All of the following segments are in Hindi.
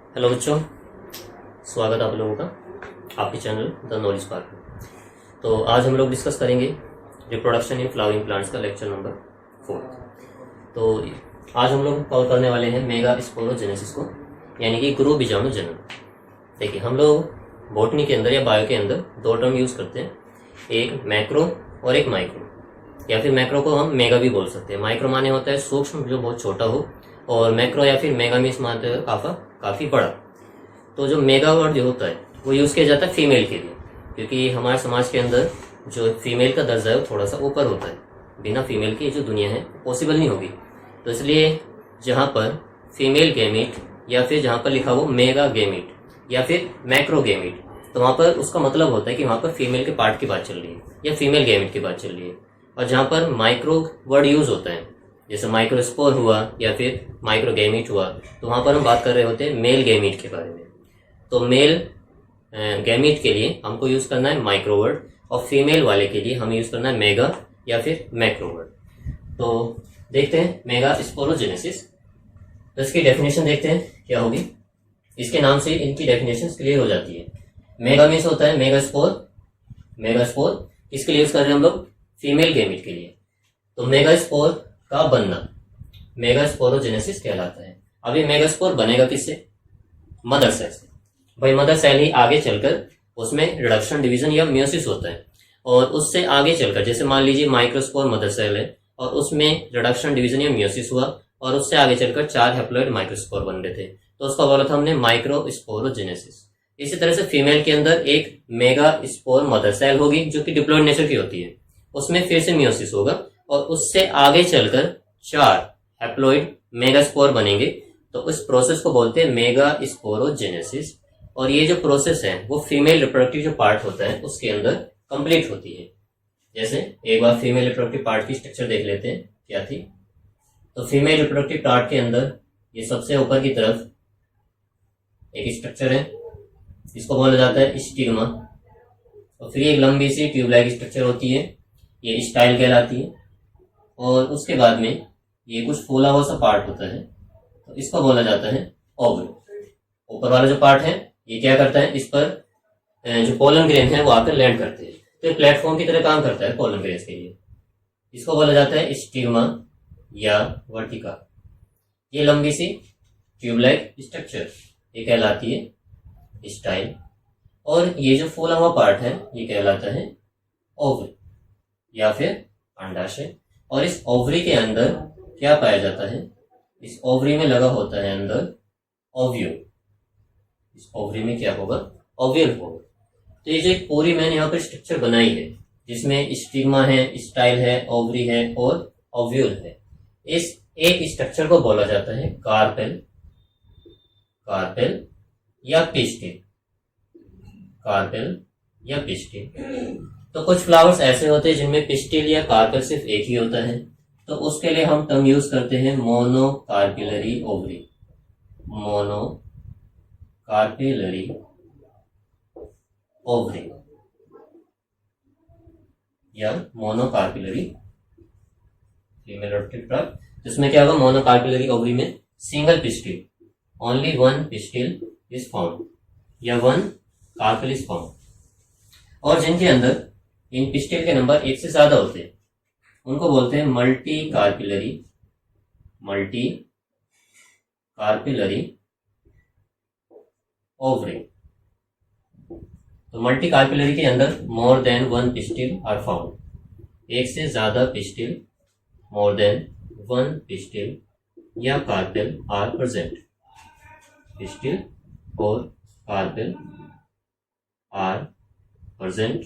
हेलो बच्चों, स्वागत है आप लोगों का आपके चैनल द नॉलेज पार्क में। तो आज हम लोग डिस्कस करेंगे रिप्रोडक्शन इन फ्लावरिंग प्लांट्स का लेक्चर नंबर 4। तो आज हम लोग कवर करने वाले हैं मेगा स्पोरोजेनेसिस को, यानी कि गुरु बीजाणु जनन। देखिए, हम लोग बॉटनी के अंदर या बायो के अंदर दो टर्म यूज़ करते हैं, एक मैक्रो और एक माइक्रो, या फिर मैक्रो को हम मेगा भी बोल सकते हैं। माइक्रो माने होता है सूक्ष्म, जो बहुत छोटा हो, और मैक्रो या फिर मेगा मीन्स मानते हैं काफ़ी बड़ा। तो जो मेगा वर्ड जो होता है वो यूज़ किया जाता है फीमेल के लिए, क्योंकि हमारे समाज के अंदर जो फीमेल का दर्जा है वो थोड़ा सा ऊपर होता है। बिना फीमेल की जो दुनिया है पॉसिबल नहीं होगी। तो इसलिए जहाँ पर फीमेल गैमेट या फिर जहाँ पर लिखा हो मेगा गैमेट या फिर मैक्रो गैमेट, तो वहाँ पर उसका मतलब होता है कि वहाँ पर फीमेल के पार्ट की बात चल रही है या फीमेल गैमेट की बात चल रही है। और जहाँ पर माइक्रो वर्ड यूज़ होता है, जैसे माइक्रोस्पोर हुआ या फिर माइक्रो गैमेट हुआ, तो वहाँ पर हम बात कर रहे होते हैं मेल गैमेट के बारे में। तो मेल गैमेट के लिए हमको यूज़ करना है माइक्रो वर्ड, और फीमेल वाले के लिए हमें यूज़ करना है मेगा या फिर मैक्रो वर्ड। तो देखते हैं मेगा स्पोरोजेनेसिस। तो इसकी डेफिनेशन देखते हैं क्या होगी। इसके नाम से इनकी डेफिनेशन क्लियर हो जाती है। मेगा मीन्स होता है मेगास्पोर किसके लिए यूज़ कर रहे हैं हम लोग? फीमेल गैमेट के लिए। तो मेगास्पोर का बनना मेगास्पोरोजेनेसिस कहलाता है। अब ये मेगास्पोर बनेगा किससे? मदर सेल से। भाई मदर सेल ही आगे चलकर उसमें रिडक्शन डिवीजन या म्योसिस होता है, और उससे आगे चलकर जैसे मान लीजिए माइक्रोस्पोर मदर सेल है और उसमें रिडक्शन डिवीजन या म्योसिस हुआ, और उससे आगे चलकर 4 हैप्लॉइड माइक्रोस्पोर बन रहे थे, तो उसका बोला था हमने माइक्रोस्पोरोजेनेसिस। इसी तरह से फीमेल के अंदर एक मेगा स्पोर मदर सेल होगी जो कि डिप्लॉइड नेचर की होती है, उसमें फिर से म्योसिस होगा और उससे आगे चलकर 4 हैप्लॉइड मेगास्पोर बनेंगे। तो उस प्रोसेस को बोलते हैं मेगा स्पोरोजेनेसिस। और ये जो प्रोसेस है वो फीमेल रिप्रोडक्टिव जो पार्ट होता है उसके अंदर कंप्लीट होती है। जैसे एक बार फीमेल रिप्रोडक्टिव पार्ट की स्ट्रक्चर देख लेते हैं क्या थी। तो फीमेल रिप्रोडक्टिव पार्ट के अंदर ये सबसे ऊपर की तरफ एक स्ट्रक्चर है, इसको बोला जाता है स्टिग्मा। और फिर एक लंबी सी ट्यूब-लाइक स्ट्रक्चर होती है, ये स्टाइल कहलाती है। और उसके बाद में ये कुछ फूला हुआ सा पार्ट होता है, तो इसको बोला जाता है ओवरी। ऊपर वाला जो पार्ट है ये क्या करता है, इस पर जो पोलन ग्रेन है वो आकर लैंड करते हैं, तो प्लेटफॉर्म की तरह काम करता है पोलन ग्रेन के लिए। इसको बोला जाता है स्टिग्मा या वर्टिका। ये लंबी सी ट्यूब-लाइक स्ट्रक्चर ये कहलाती है स्टाइल। और ये जो फूला हुआ पार्ट है ये कहलाता है ओवरी या फिर अंडाशय। और इस ओवरी के अंदर क्या पाया जाता है? इस ओवरी में लगा होता है अंदर ओव्यूल। इस ओवरी में क्या होगा? ओव्यूल होगा। तो ये जो एक पूरी मैंने यहाँ पर स्ट्रक्चर बनाई है जिसमें स्टिग्मा है, स्टाइल है, ओवरी है और ओव्यूल है, इस एक स्ट्रक्चर को बोला जाता है कार्पेल या पिस्टिल। कार्पेल या पिस्टिल। तो कुछ फ्लावर्स ऐसे होते हैं जिनमें पिस्टिल या कार्पेल सिर्फ एक ही होता है, तो उसके लिए हम टर्म यूज करते हैं मोनोकार्पिलरी ओवरी। मोनोकार्पिलरी ओवरी या मोनोकार्पिलरी फीमेल रिप्रोडक्टिव पार्ट, जिसमें क्या होगा? मोनोकार्पिलरी ओवरी में single pistil, only one pistil is found या वन कार्पेल इज फाउंड। और जिनके अंदर इन पिस्टिल के नंबर एक से ज्यादा होते हैं उनको बोलते हैं मल्टी कार्पिलरी ओवरी। तो मल्टी कार्पिलरी के अंदर more than one pistil are found. एक से ज्यादा pistil, more than one pistil या कार्पेल आर प्रेजेंट। पिस्टिल और कार्पेल आर प्रेजेंट।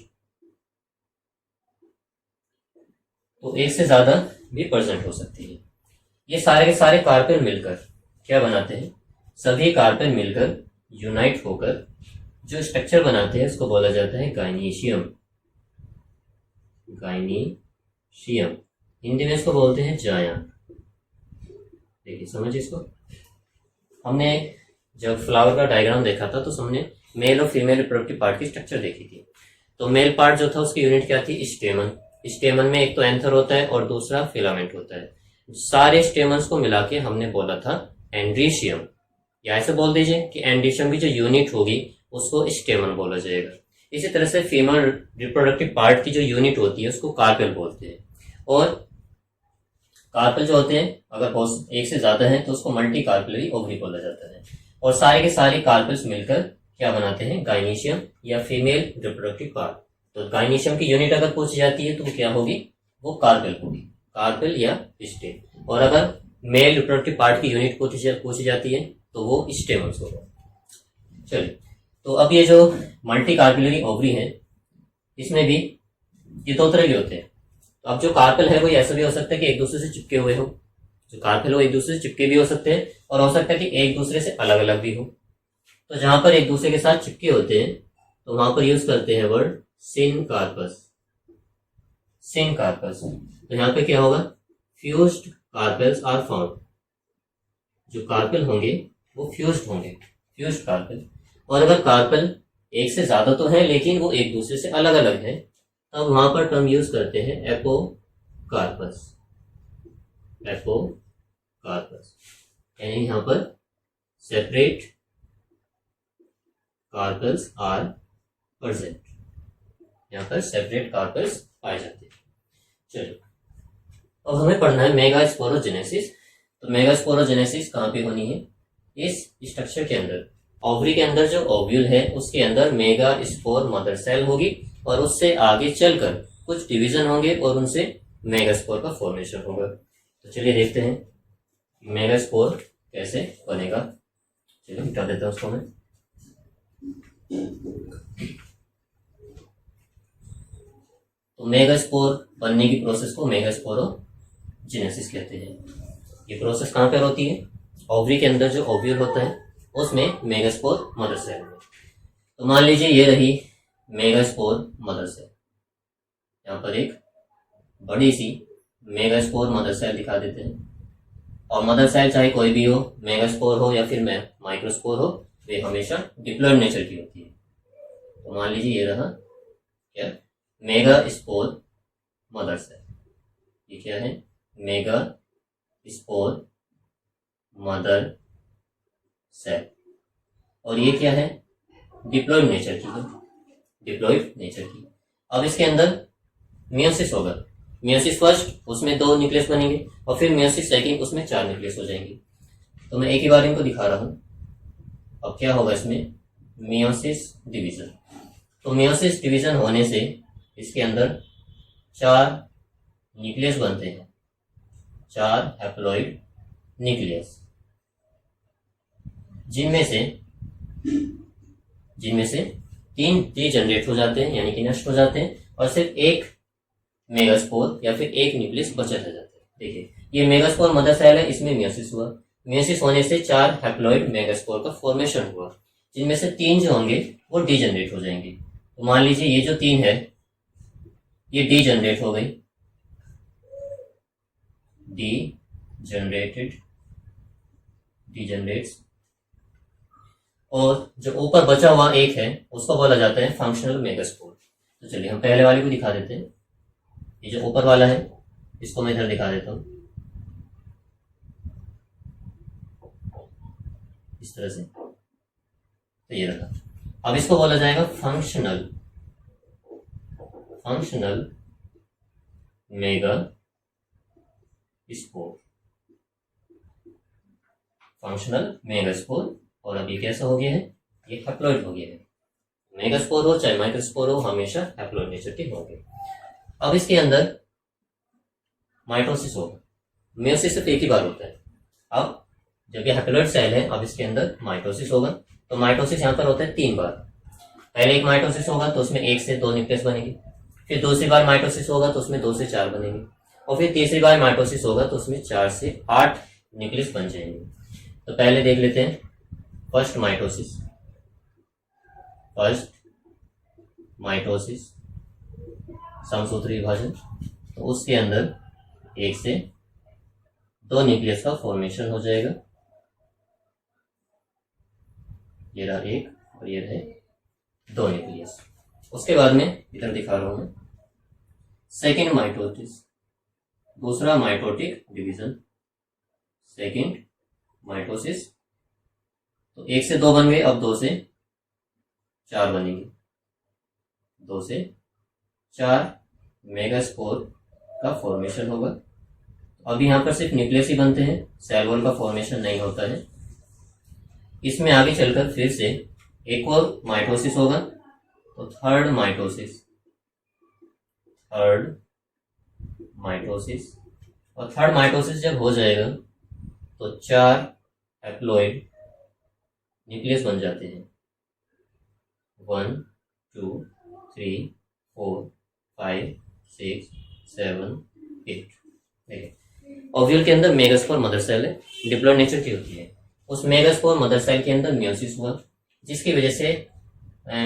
तो एक से ज्यादा भी प्रेजेंट हो सकती है। ये सारे के सारे कार्पेल मिलकर क्या बनाते हैं? सभी कार्पेल मिलकर यूनाइट होकर जो स्ट्रक्चर बनाते हैं उसको बोला जाता है गाइनीशियम। हिंदी में इसको बोलते हैं जाया। देखिए समझिए इसको। हमने जब फ्लावर का डायग्राम देखा था तो हमने मेल और फीमेल रिप्रोडक्टिव पार्ट की स्ट्रक्चर देखी थी। तो मेल पार्ट जो था उसकी यूनिट क्या थी? स्टेमन। स्टेमन में एक तो एंथर होता है और दूसरा फिलामेंट होता है। सारे स्टेमन्स को मिला के हमने बोला था एंड्रीशियम। या ऐसे बोल दीजिए कि एंडिशियम की जो यूनिट होगी उसको स्टेमन बोला जाएगा। इसी तरह से फीमेल रिप्रोडक्टिव पार्ट की जो यूनिट होती है उसको कार्पेल बोलते हैं। और कार्पेल जो होते हैं अगर बहुत एक से ज्यादा है तो उसको मल्टी कार्पेलरी ओवरी बोला जाता है। और सारे के सारे कार्पेल्स मिलकर क्या बनाते हैं, गाइनीशियम या फीमेल रिप्रोडक्टिव पार्ट। तो गाइनीशियम की यूनिट अगर पूछी जाती है तो वो क्या होगी, वो कार्पेल होगी, कार्पेल या स्टेम। और अगर मेल रिप्रोडक्टिव पार्ट की यूनिट पूछी जाती है तो वो स्टेमन्स होगा। चलिए, तो अब ये जो मल्टी कार्पेलरी ओवरी है इसमें भी ये दो तरह के होते हैं। तो अब जो कार्पेल है वो ऐसा भी हो सकता है कि एक दूसरे से चिपके हुए हो, जो कार्पेल हो एक दूसरे से चिपके भी हो सकते हैं, और हो सकता है कि एक दूसरे से अलग अलग भी हो। तो जहां पर एक दूसरे के साथ चिपके होते हैं तो वहां पर यूज करते हैं वर्ड सिनकार्पस। सिनकार्पस। तो यहाँ पे क्या होगा, फ्यूज्ड कार्पेल्स आर फाउंड। जो कार्पेल होंगे वो फ्यूज्ड होंगे, फ्यूज्ड कार्पेल। और अगर कार्पेल एक से ज्यादा तो है लेकिन वो एक दूसरे से अलग अलग है, तब वहां पर टर्म यूज करते हैं एपोकार्पस। एपोकार्पस यानी यहां पर सेपरेट कार्पेल्स आर प्रेजेंट, यहां पर सेपरेट कार्पेल्स पाए जाते हैं। चलो, अब हमें पढ़ना है मेगास्पोरोजेनेसिस। तो मेगास्पोरोजेनेसिस कहाँ पे होनी है, इस स्ट्रक्चर के अंदर। ओवरी के अंदर जो ओव्यूल है उसके अंदर मेगा स्पोर मदर सेल होगी और उससे आगे चलकर कुछ डिवीजन होंगे और उनसे मेगास्पोर का फॉर्मेशन होगा। तो चलिए देखते हैं मेगास्पोर कैसे बनेगा। चलिए मिटा देता हूं उसको मैं। तो मेगास्पोर बनने की प्रोसेस को मेगास्पोरोजेनेसिस कहते हैं। ये प्रोसेस कहाँ पर होती है, ओवरी के अंदर जो ओव्यूल होता है उसमें मेगास्पोर मदर सेल में। तो मान लीजिए ये रही मेगास्पोर मदर सेल, यहाँ पर एक बड़ी सी मेगास्पोर मदर सेल दिखा देते हैं। और मदर सेल चाहे कोई भी हो, मेगास्पोर हो या फिर माइक्रोस्पोर हो, वे हमेशा डिप्लॉयड नेचर की होती है। तो मान लीजिए ये रहा क्या, मेगास्पोर मदर सेल। ये क्या है, मेगास्पोर मदर सेल। और ये क्या है, डिप्लॉयड नेचर की है, डिप्लॉयड नेचर की। अब इसके अंदर मियोसिस होगा, मियोसिस फर्स्ट, उसमें 2 न्यूक्लियस बनेंगे, और फिर मियोसिस सेकंड, उसमें 4 न्यूक्लियस हो जाएंगे। तो मैं एक ही बार इनको दिखा रहा हूं। अब क्या होगा इसमें, मियोसिस डिवीजन। तो मियोसिस डिवीजन होने से इसके अंदर 4 न्यूक्लियस बनते हैं, 4 हैप्लॉइड न्यूक्लियस, जिनमें से 3 डीजनरेट हो जाते हैं यानी कि नष्ट हो जाते हैं, और सिर्फ एक मेगास्पोर या फिर एक न्यूक्लियस बचा रह जाता है। देखिए ये मेगास्पोर मदर सेल है, इसमें मियोसिस हुआ, मियोसिस होने से 4 हैप्लॉइड मेगास्पोर का फॉर्मेशन हुआ, जिनमें से 3 जो होंगे वो डीजनरेट हो जाएंगे। तो मान लीजिए ये जो 3 है ये डीजनरेट हो गई, डीजनरेट्स। और जो ऊपर बचा हुआ एक है उसको बोला जाता है फंक्शनल मेगास्पोर। तो चलिए हम पहले वाले को दिखा देते हैं। ये जो ऊपर वाला है इसको मैं इधर दिखा देता हूं इस तरह से। तो ये रखा। अब इसको बोला जाएगा फंक्शनल मेगास्पोर, फंक्शनल मेगास्पोर। और अब ये कैसा हो गया है, ये हैप्लॉइड हो गया है। मेगास्पोर हो चाहे माइक्रोस्पोर हो, हमेशा हैप्लॉइड नेचर के होंगे। अब इसके अंदर माइटोसिस होगा, मियोसिस सिर्फ एक ही बार होता है। अब जब ये हैप्लॉइड सेल है, अब इसके अंदर माइटोसिस होगा। तो माइटोसिस यहाँ पर होता है 3 बार। पहले एक माइटोसिस होगा तो उसमें 1 से 2 न्यूक्लियस बनेंगे, फिर दूसरी बार माइटोसिस होगा तो उसमें 2 से 4 बनेंगे, और फिर तीसरी बार माइटोसिस होगा तो उसमें 4 से 8 न्यूक्लियस बन जाएंगे। तो पहले देख लेते हैं फर्स्ट माइटोसिस, समसूत्री विभाजन। तो उसके अंदर 1 से 2 न्यूक्लियस का फॉर्मेशन हो जाएगा। ये रहा 1 और ये रहे 2 न्यूक्लियस। उसके बाद में इधर दिखा रहा हूं मैं सेकेंड माइटोसिस, दूसरा माइटोटिक डिवीजन, सेकेंड माइटोसिस तो 1 से 2 बन गए, अब 2 से 4 बनेंगे, 2 से 4 मेगास्पोर का फॉर्मेशन होगा। अब यहाँ पर सिर्फ न्यूक्लियस ही बनते हैं, सेल वॉल का फॉर्मेशन नहीं होता है। इसमें आगे चलकर फिर से एक और माइटोसिस होगा, तो थर्ड माइटोसिस, और थर्ड माइटोसिस जब हो जाएगा तो 4 हैप्लॉइड न्यूक्लियस बन जाते हैं, 1 2 3 4 5 6 7 8। ओव्यूल के अंदर मेगास्पोर मदर सेल है, डिप्लॉइड नेचर की होती है। उस मेगास्पोर मदर सेल के अंदर मियोसिस हुआ, जिसकी वजह से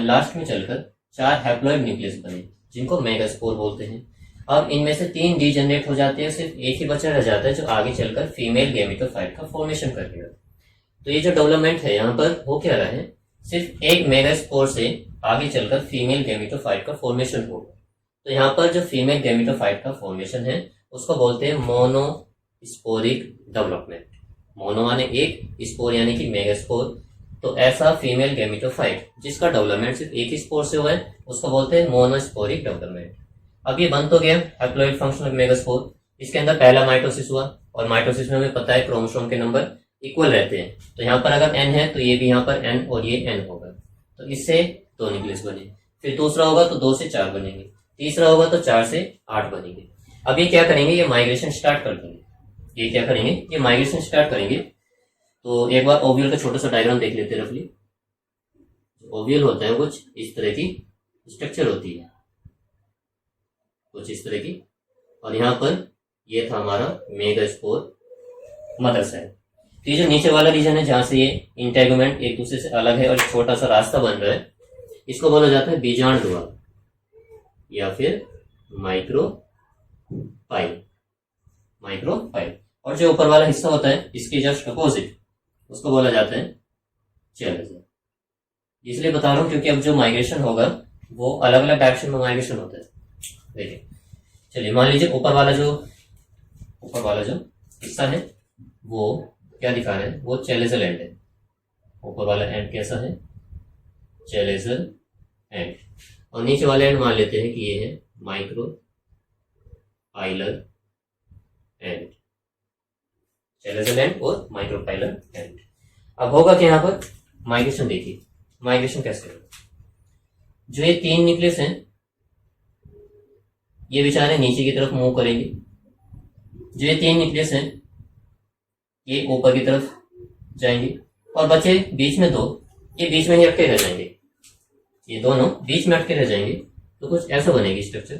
लास्ट में चलकर 4 हैप्लॉइड न्यूक्लियस बने, जिनको मेगास्पोर बोलते हैं। अब इनमें से 3 डीजनरेट हो जाते हैं, सिर्फ एक ही बच्चा रह जाता है जो आगे चलकर फीमेल गैमेटोफाइट का फॉर्मेशन करेगा। तो ये जो डेवलपमेंट है यहाँ पर हो क्या रहा है, सिर्फ एक मेगास्पोर से आगे चलकर फीमेल गैमेटोफाइट का फॉर्मेशन होगा। तो यहाँ पर जो फीमेल गैमेटोफाइट का फॉर्मेशन है उसको बोलते हैं मोनोस्पोरिक डेवलपमेंट। मोनो माने एक, स्पोर यानी कि मेगास्पोर। तो ऐसा फीमेल गैमेटोफाइट जिसका डेवलपमेंट सिर्फ एक ही स्पोर से हुआ है उसको बोलते हैं मोनोस्पोरिक डेवलपमेंट। अब ये बन तो गया हैप्लॉइड फंक्शन ऑफ मेगास्पोर। इसके अंदर पहला माइटोसिस हुआ, और माइटोसिस में हमें पता है क्रोमोसोम के नंबर इक्वल रहते हैं। तो यहाँ पर अगर n है तो ये भी यहाँ पर n और ये n होगा, तो इससे 2 न्यूक्लियस बने। फिर दूसरा होगा तो 2 से 4 बनेंगे, तीसरा होगा तो 4 से 8 बनेंगे। अब ये क्या करेंगे, ये माइग्रेशन स्टार्ट कर देंगे। ये क्या करेंगे, ये माइग्रेशन स्टार्ट करेंगे। तो एक बार ओव्यूल का छोटा सा डायग्राम देख लेते हैं रफली। ओव्यूल होता है कुछ इस तरह की स्ट्रक्चर होती है, कुछ इस तरह की। और यहाँ पर ये था हमारा मेगास्पोर मदर सेल। तो ये जो नीचे वाला रीजन है जहां से ये इंटेगुमेंट एक दूसरे से अलग है और छोटा सा रास्ता बन रहा है, इसको बोला जाता है बीजांड द्वार या फिर माइक्रोपाइल। और जो ऊपर वाला हिस्सा होता है इसके जस्ट अपोजिट, उसको बोला जाता है चेलेजर। इसलिए बता रहा हूं क्योंकि अब जो माइग्रेशन होगा वो अलग अलग डायरेक्शन में माइग्रेशन होता है। देखिए, चलिए मान लीजिए ऊपर वाला जो हिस्सा है वो क्या दिखा रहा है, वो चेलेजल एंड है। ऊपर वाला एंड कैसा है, चेलेजल एंड। और नीचे वाला एंड मान लेते हैं कि ये है माइक्रोपाइलर एंड, चेलेजल एंड और माइक्रोपाइलर एंड। अब होगा कि यहाँ पर माइग्रेशन देखिए, माइग्रेशन कैसे होगा। जो ये 3 न्यूक्लियस हैं ये बेचारे नीचे की तरफ मूव करेंगे, जो ये 3 न्यूक्लियस हैं ये ऊपर की तरफ जाएंगे, और बचे बीच में 2, ये बीच में ही अटके रह जाएंगे। ये दोनों बीच में अटके रह जाएंगे, तो कुछ ऐसा बनेगी स्ट्रक्चर।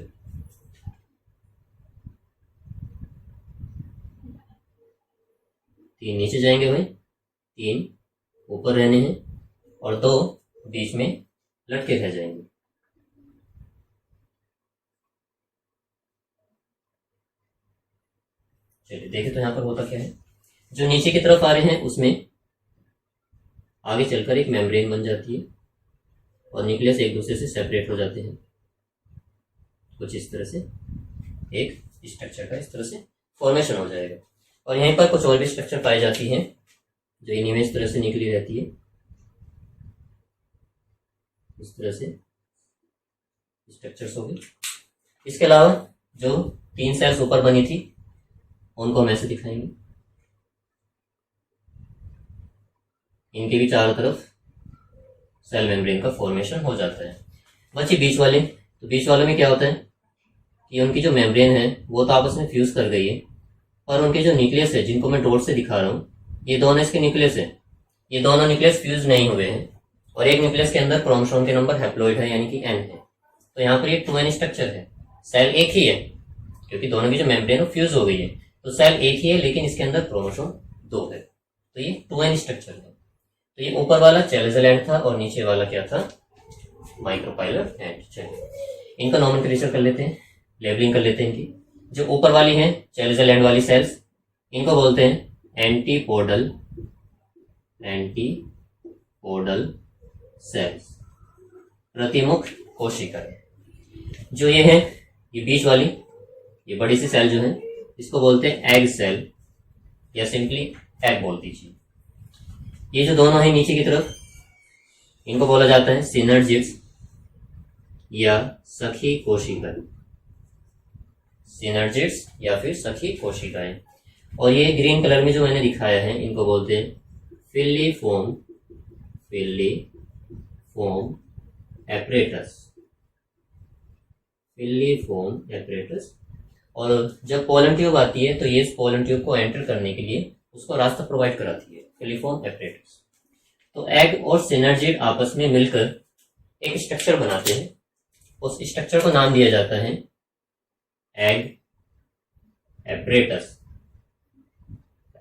3 नीचे जाएंगे भाई, 3 ऊपर रहने हैं, और 2 बीच में लटके रह जाएंगे। चलिए देखें तो यहाँ पर होता क्या है। जो नीचे की तरफ आ रहे हैं उसमें आगे चलकर एक मेम्ब्रेन बन जाती है और न्यूक्लियस एक दूसरे से सेपरेट हो जाते हैं, कुछ इस तरह से एक स्ट्रक्चर का इस तरह से फॉर्मेशन हो जाएगा। और यहीं पर कुछ और भी स्ट्रक्चर पाई जाती हैं जो इन्हीं में इस तरह से निकली रहती है, इस तरह से स्ट्रक्चर्स हो गए। इसके अलावा जो 3 सेल्स ऊपर बनी थी उनको हम ऐसे दिखाएंगे। इनके भी चारों तरफ सेल मेम्ब्रेन का फॉर्मेशन हो जाता है। बच्चे बीच वाले, तो बीच वालों में क्या होता है कि उनकी जो मेम्ब्रेन है वो तो आपस में फ्यूज कर गई है, और उनके जो न्यूक्लियस है जिनको मैं डॉट से दिखा रहा हूँ, ये दोनों इसके न्यूक्लियस है, ये दोनों न्यूक्लियस फ्यूज नहीं हुए हैं, और एक न्यूक्लियस के अंदर क्रोमोसोम के नंबर हैप्लॉइड है यानी कि n है। तो यहाँ पर ये 2n स्ट्रक्चर है, सेल एक ही है क्योंकि दोनों की जो मेम्ब्रेन फ्यूज हो गई है, तो सेल एक ही है लेकिन इसके अंदर क्रोमोसोम 2 है, तो ये 2n स्ट्रक्चर है। तो ये ऊपर वाला चेलेजल एंड था और नीचे वाला क्या था, माइक्रोपाइलर एंड। चलिए इनका नॉमेनक्लेचर कर लेते हैं, लेबलिंग कर लेते हैं इनकी। जो ऊपर वाली है चेलेजल एंड वाली सेल्स, इनको बोलते हैं एंटीपोडल सेल्स, प्रतिमुख कोशिकाएं। जो ये है, ये बीच वाली ये बड़ी सी सेल जो है इसको बोलते हैं एग सेल, या सिंपली एग बोल दीजिए। ये जो दोनों है नीचे की तरफ, इनको बोला जाता है सिनर्जिड्स या सखी कोशिकाएं, सिनर्जिड्स या फिर सखी कोशिकाएं। और ये ग्रीन कलर में जो मैंने दिखाया है, इनको बोलते हैं फिलिफोम, फिलिफोम एपरेटस, फिलिफोम एपरेटस। और जब पोलन ट्यूब आती है तो ये पोलन ट्यूब को एंटर करने के लिए उसको रास्ता प्रोवाइड कराती है, फिलिफोम एपरेटस। तो एग और सिनर्जिड आपस में मिलकर एक स्ट्रक्चर बनाते हैं, उस स्ट्रक्चर को नाम दिया जाता है एग एपरेटस,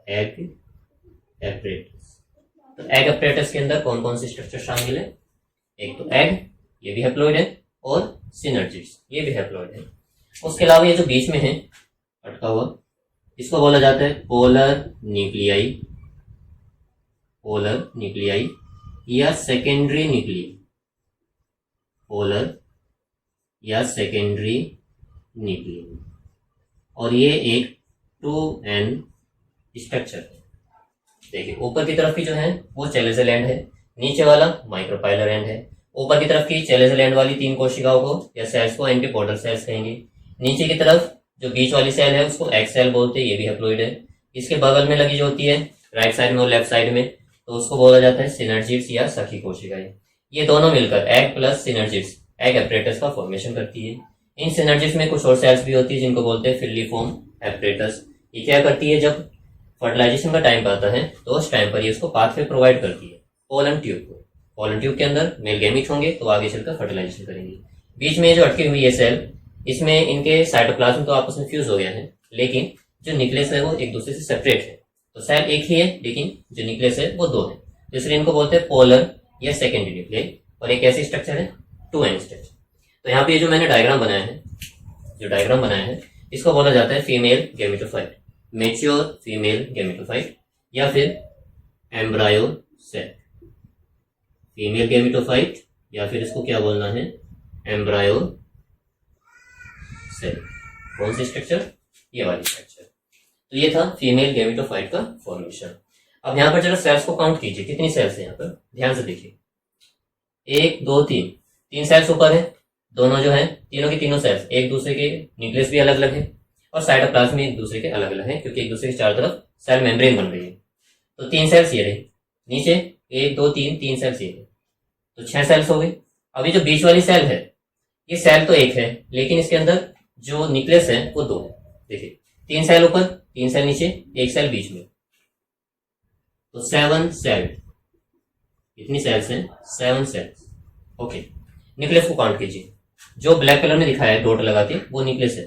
एग एपरेटस। तो एग एपरेटस के अंदर कौन कौन से स्ट्रक्चर शामिल है? एक तो एग, ये भी हैप्लॉइड है, और सिनर्जिड्स, ये भी हैप्लॉइड है। उसके अलावा ये जो बीच में है अटका हुआ, इसको बोला जाता है पोलर न्यूक्लियाई, पोलर न्यूक्लियाई या सेकेंडरी न्यूक्लियाई, पोलर या सेकेंडरी न्यूक्लियाई। और ये एक 2n स्ट्रक्चर है। देखिए ऊपर की तरफ की जो है वो चेलेजल एंड है, नीचे वाला माइक्रोपाइलर एंड है। ऊपर की तरफ की चेलेजल एंड वाली 3 कोशिकाओं को या सेल्स को एंटीपोडल सेल्स कहेंगे। नीचे की तरफ जो बीच वाली सेल है उसको एग सेल बोलते हैं, ये भी हैप्लॉइड है। इसके बगल में लगी जो होती है राइट साइड में और लेफ्ट साइड में, तो उसको बोला जाता है सिनर्जिड्स या सखी कोशिकाएं। ये दोनों मिलकर egg plus synergids egg apparatus का फॉर्मेशन करती है। इन सिनर्जिड्स में कुछ और सेल्स भी होती है जिनको बोलते हैं फिलिफोम एपरेटस। ये क्या करती है, जब फर्टिलाइजेशन का टाइम आता है तो उस टाइम पर ये उसको पाथवे प्रोवाइड करती है पोलन ट्यूब को। पोलन ट्यूब के अंदर मेल गैमीट होंगे तो आगे चलकर फर्टिलाइजेशन करेंगे। बीच में जो अटकी हुई है सेल, इसमें इनके साइटोप्लाज्म तो आपस में फ्यूज हो गया है, लेकिन जो न्यूक्लियस है वो एक दूसरे से सेपरेट है। तो सेल एक ही है लेकिन जो न्यूक्लियस है वो 2 है, तो इसलिए इनको बोलते हैं पोलर या सेकेंडरी न्यूक्लियाई। और एक ऐसी स्ट्रक्चर है 2n स्ट्रक्चर। तो यहाँ पे ये जो मैंने डायग्राम बनाया है, जो डायग्राम बनाया है, इसको बोला जाता है female gametophyte, mature female gametophyte या फिर एम्ब्रायो सेल, फीमेल गैमेटोफाइट या फिर इसको क्या बोलना है, एम्ब्रायो सेल। कौन सी स्ट्रक्चर? ये वाली स्ट्रक्चर। तो ये था फीमेल गैमेटोफाइट का फॉर्मेशन। अब यहाँ पर जरा सेल्स को काउंट कीजिए, कितनी सेल्स है यहाँ पर, ध्यान से देखिए। 1 2 3 सेल्स ऊपर है, दोनों जो है तीनों की तीनों सेल्स एक दूसरे के न्यूक्लियस भी अलग अलग है और साइटोप्लाज्म एक दूसरे के अलग अलग है, क्योंकि एक दूसरे के चारों तरफ सेल मेम्ब्रेन बन रही है। तो 3 सेल्स ये रहे, नीचे 1 2 3 सेल्स ये रहे, तो 6 सेल्स हो गई। अभी जो बीच वाली सेल है, ये सेल तो एक है लेकिन इसके अंदर जो न्यूक्लियस है वो 2 है। देखिए 3 सेल ऊपर 3 सेल नीचे, 1 सेल बीच में, तो 7 सेल। कितनी सेल्स हैं? 7 सेल्स। ओके, न्यूक्लियस को काउंट कीजिए। जो ब्लैक कलर में दिखाया है डॉट लगा के वो न्यूक्लियस है।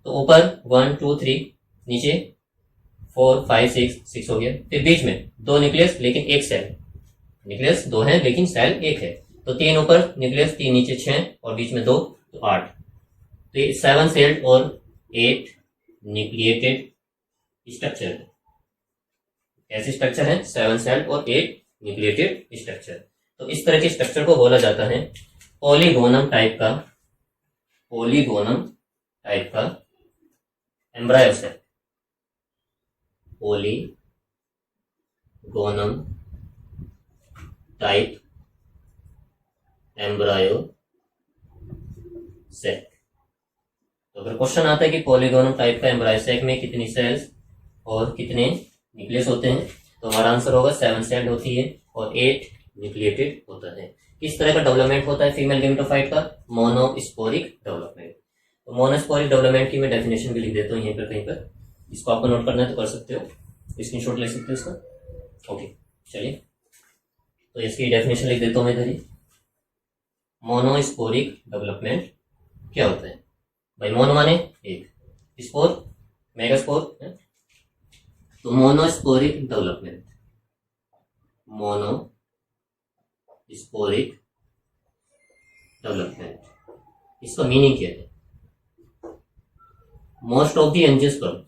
तो ऊपर 1 2 3, नीचे 4 5 6 हो गया। फिर बीच में 2 न्यूक्लियस लेकिन 1 सेल, न्यूक्लियस 2 है लेकिन सेल 1 है। तो 3 ऊपर न्यूक्लियस, 3 नीचे 6 और बीच में 2, तो 8। तो ये 7 सेल्ड और 8 न्यूक्लिएटेड स्ट्रक्चर है। ऐसी स्ट्रक्चर है 7 सेल्ड और 8 न्यूक्लिएटेड स्ट्रक्चर। तो इस तरह के स्ट्रक्चर को बोला जाता है पॉलीगोनम टाइप का, पॉलीगोनम टाइप का embryo cell, Polygonum type embryo cell. तो अगर क्वेश्चन आता है कि पॉलीगोनम टाइप का एम्ब्रायो सेल में कितनी सेल्स और कितने न्यूक्लियस होते हैं, तो हमारा आंसर होगा 7 सेल्ड होती है और 8 न्यूक्लिएटेड होता है। किस तरह का डेवलपमेंट होता है फीमेल गैमेटोफाइट का? Monosporic development. तो मोनोस्पोरिक डेवलपमेंट की मैं डेफिनेशन भी लिख देता हूँ यहीं पर कहीं पर, इसको आपको नोट करना है तो कर सकते हो, स्क्रीनशॉट ले सकते हो इसका। ओके चलिए, तो इसकी डेफिनेशन लिख देता हूँ मैं इधर ही। मोनोस्पोरिक डेवलपमेंट क्या होता है भाई? मोनो माने एक, स्पोर मेगास्पोर है, तो मोनोस्पोरिक डेवलपमेंट, मोनोस्पोरिक डेवलपमेंट, इसका मीनिंग क्या है? मोस्ट ऑफ द एंजियोस्पर्म,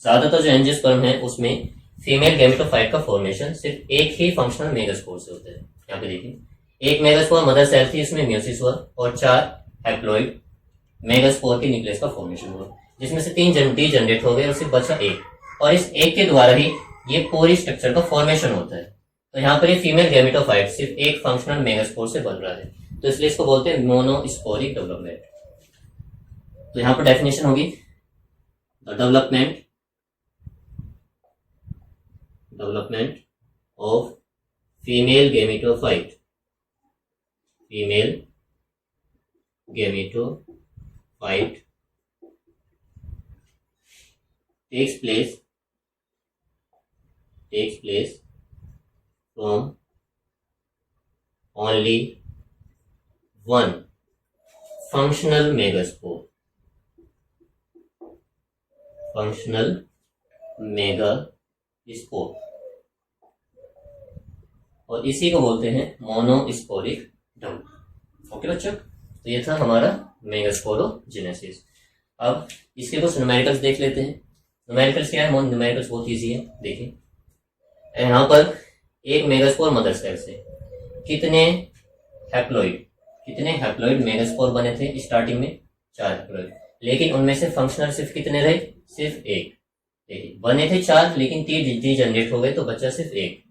ज्यादातर जो एंजियोस्पर्म है उसमें फीमेल गैमेटोफाइट का फॉर्मेशन सिर्फ एक ही फंक्शनल मेगास्पोर से होता है। यहाँ पे देखिए, एक मेगास्पोर मदर सेल थी, उसमें म्यूसिस हुआ और 4 हैप्लॉइड मेगास्पोर के न्यूक्लियस का फॉर्मेशन हुआ, जिसमें से 3 जनरेट हो गए और सिर्फ बचा एक, और इस एक के द्वारा ही ये पूरी स्ट्रक्चर का फॉर्मेशन होता है। तो यहाँ पर ये फीमेल गैमेटोफाइट सिर्फ एक फंक्शनल मेगास्पोर से बन रहा है, तो इसलिए इसको बोलते हैं मोनोस्पोरिक डेवलपमेंट। तो यहाँ पर डेफिनेशन होगी the development of female gametophyte takes place from only one functional megaspore और इसी को बोलते हैं मोनोस्पोरिक डेवलपमेंट। ओके बच्चों, तो ये था हमारा मेगास्पोरोजेनेसिस। अब इसके कुछ न्यूमेरिकल्स देख लेते हैं। न्यूमेरिकल्स क्या है? न्यूमेरिकल्स बहुत इजी है। देखिए यहाँ पर एक मेगास्पोर मदर सेल से कितने हैप्लॉइड मेगास्पोर बने थे स्टार्टिंग में? 4 हैप्लॉइड, लेकिन उनमें से फंक्शनल सिर्फ कितने रहे? सिर्फ एक। देखिए बने थे 4 लेकिन 3 जनरेट हो गए तो बचा सिर्फ एक।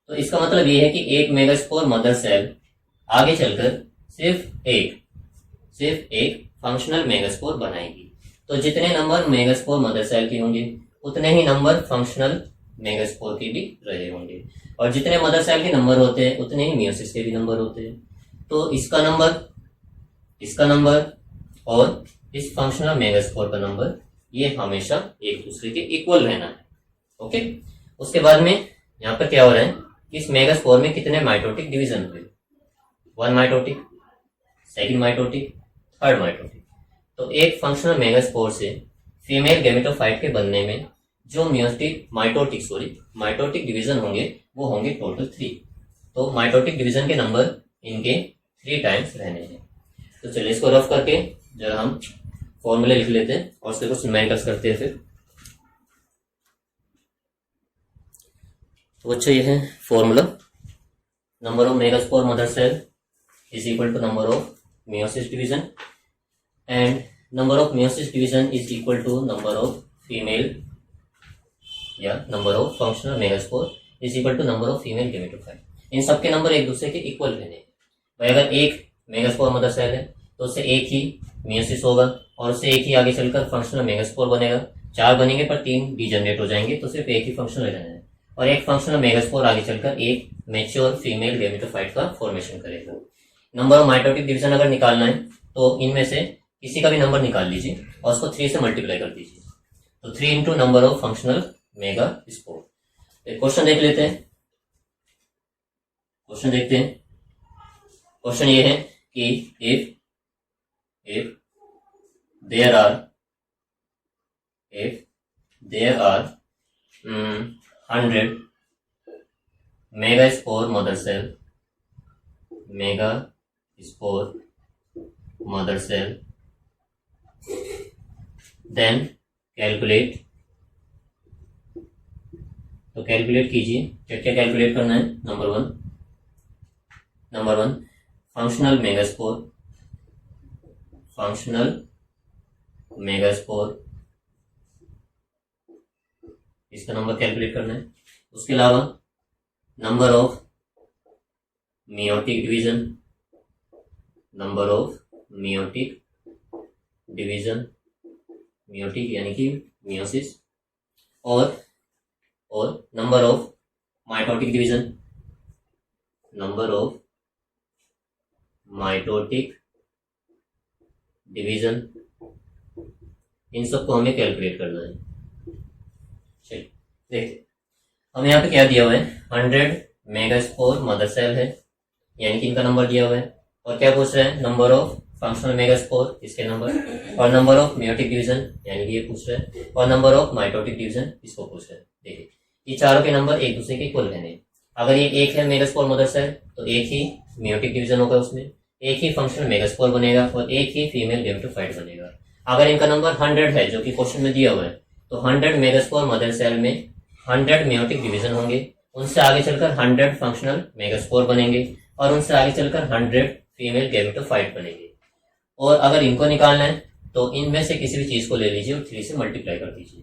तो इसका मतलब ये है कि एक मेगास्पोर मदर सेल आगे चलकर सिर्फ एक फंक्शनल मेगास्पोर बनाएगी। तो जितने नंबर मेगास्पोर मदर सेल के होंगे उतने ही नंबर फंक्शनल मेगास्पोर के भी रहे होंगे, और जितने मदर सेल के नंबर होते हैं उतने ही मियोसिस के भी नंबर होते हैं। तो इसका नंबर और इस फंक्शनल मेगास्पोर का नंबर ये हमेशा एक दूसरे के इक्वल रहना है। ओके, उसके बाद में यहाँ पर क्या हो रहा है कि इस मेगास्पोर में कितने माइटोटिक डिवीजन हुए? 1 mitotic, 2nd mitotic, 3rd mitotic. तो एक फंक्शनल मेगास्पोर से फीमेल गैमेटोफाइट के बनने में जो माइटोटिक डिवीजन होंगे वो होंगे टोटल 3। तो माइटोटिक डिवीजन के नंबर इनके 3 टाइम्स रहने हैं। तो चलिए इसको रफ करके जरा हम फॉर्मूले लिख लेते हैं और उसके कुछ न्यूमेरिकल्स करते हैं फिर। तो अच्छा ये है formula, number of megaspore mother cell is equal to number of meiosis division, and number of meiosis division is equal to number of female number of functional megaspore is equal to number of female gametophyte। इन सबके नंबर एक दूसरे के इक्वल रहने हैं। भाई अगर एक मेगास्पोर मदर सेल है तो उससे एक ही मियोसिस होगा और उससे एक ही आगे चलकर फंक्शनल मेगास्पोर बनेगा। 4 बनेंगे पर 3 डीजनरेट हो जाएंगे तो सिर्फ एक ही फंक्शनल रहना है, और एक फंक्शनल मेगास्पोर आगे चलकर एक मैच्योर फीमेल गैमेटोफाइट का फॉर्मेशन करेगा। नंबर ऑफ माइटोटिक डिवीजन अगर निकालना है तो इनमें से किसी का भी नंबर निकाल लीजिए और उसको 3 से मल्टीप्लाई कर दीजिए, तो 3 into number of functional megaspore. एक क्वेश्चन देख लेते हैं। क्वेश्चन ये है कि if there are 100 megaspore mother cell then calculate. तो कैलकुलेट कीजिए, क्या कैलकुलेट करना है? नंबर वन फंक्शनल मेगास्पोर इसका नंबर कैलकुलेट करना है। उसके अलावा नंबर ऑफ मियोटिक यानी कि मियोसिस, और नंबर ऑफ माइटोटिक डिवीजन, इन सबको हमें कैलकुलेट करना है। चलिए देखते, हमें यहाँ पे क्या दिया हुआ है? 100 मेगास्पोर मदर सेल है, यानी कि इनका नंबर दिया हुआ है, और क्या पूछ रहा है? नंबर ऑफ फंक्शनल मेगास्पोर, इसके नंबर, और नंबर ऑफ मियोटिक डिवीजन यानी कि ये पूछ रहा है, और नंबर ऑफ माइटोटिक डिवीजन इसको पूछ रहा है। देखिए ये चारों के नंबर एक दूसरे के इक्वल रहने। अगर ये एक है मेगास्पोर मदर सेल तो एक ही मियोटिक डिवीजन होगा, उसमें एक ही फंक्शनल मेगास्पोर बनेगा और एक ही फीमेल गैमेटोफाइट बनेगा। अगर इनका नंबर 100 है जो कि क्वेश्चन में दिया हुआ है, तो 100 मेगास्पोर मदर सेल में 100 मियोटिक डिवीजन होंगे, उनसे आगे चलकर 100 फंक्शनल मेगास्पोर बनेंगे, और उनसे आगे चलकर 100 फीमेल गैमेटोफाइट बनेंगे। और अगर इनको निकालना है तो इनमें से किसी भी चीज को ले लीजिए और 3 से मल्टीप्लाई कर दीजिए।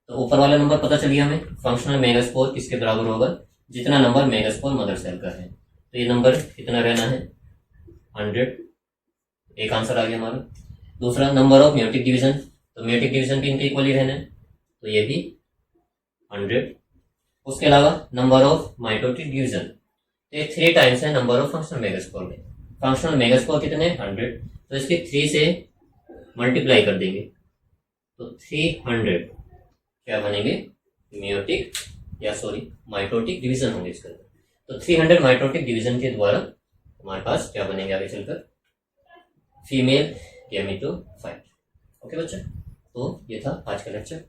तो ऊपर वाला नंबर पता चलिए हमें, फंक्शनल मेगास्पोर किसके बराबर होगा? जितना नंबर मेगास्पोर मदर सेल का है। तो ये नंबर कितना रहना है, 100। एक आंसर आ गया हमारा। दूसरा, नंबर ऑफ म्योटिक डिवीजन, तो म्योटिक डिवीजन भी इनके इक्वली रहना है, तो ये भी 100। उसके अलावा नंबर ऑफ माइटोटिक डिवीजन, ये 3 टाइम्स है नंबर ऑफ फंक्शनल मेगास्पोर में। फंक्शनल मेगास्पोर कितने, 100, तो इसके 3 से मल्टीप्लाई कर देंगे, तो 300 क्या बनेंगे, म्योटिक या सॉरी माइटोटिक डिवीजन होंगे इसके अंदर। तो 300 माइटोटिक डिवीजन के द्वारा हमारे पास क्या बनेंगे आगे चलकर, फीमेल गैमेटोफाइट। ओके बच्चा, तो ये था आज का लेक्चर।